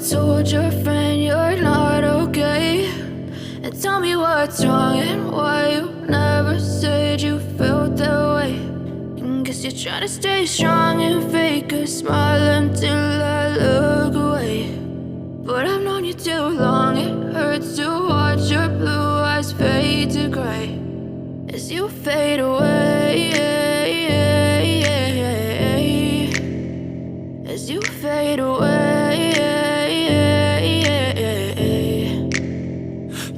told your friend you're not okay, and tell me what's wrong and why you never said you felt that way. And guess you're trying to stay strong and fake a smile until I look away. But I've known you too long, it hurts to watch your blue eyes fade to gray as you fade away, as you fade away.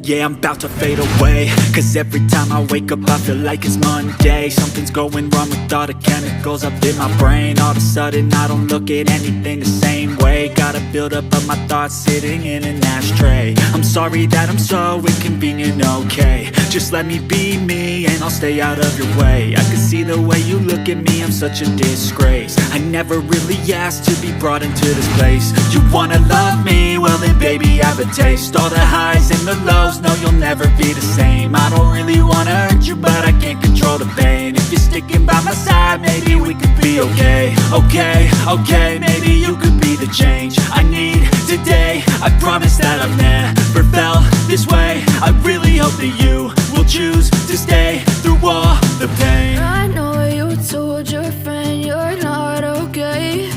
Yeah, I'm about to fade away, cause every time I wake up I feel like it's Monday. Something's going wrong with all the chemicals up in my brain. All of a sudden I don't look at anything the same way. Got a buildup of my thoughts sitting in an ashtray. I'm sorry that I'm so inconvenient, okay. Just let me be me and I'll stay out of your way. I can see the way you look at me, I'm such a disgrace. I never really asked to be brought into this place. You wanna love me? Well then baby I have a taste. All the highs and the lows, no you'll never be the same. I don't really wanna hurt you but I can't control the pain. If you're sticking by my side maybe we could be okay. Okay, maybe you could be the change I need today. I promise that I've never felt this way. I really hope that you will choose to stay through all the pain. I know you told your friend you're not okay,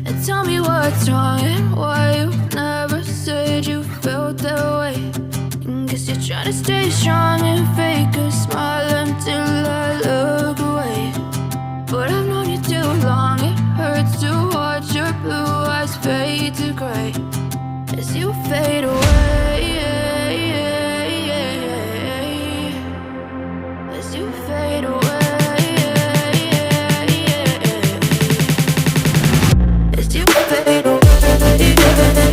and tell me what's wrong and why you never said you felt that way. And guess you're trying to stay strong and fake a smile until I look away. But I've known you too long, it hurts to watch your blue eyes fade to gray as you fade away, as you fade away, as you fade away.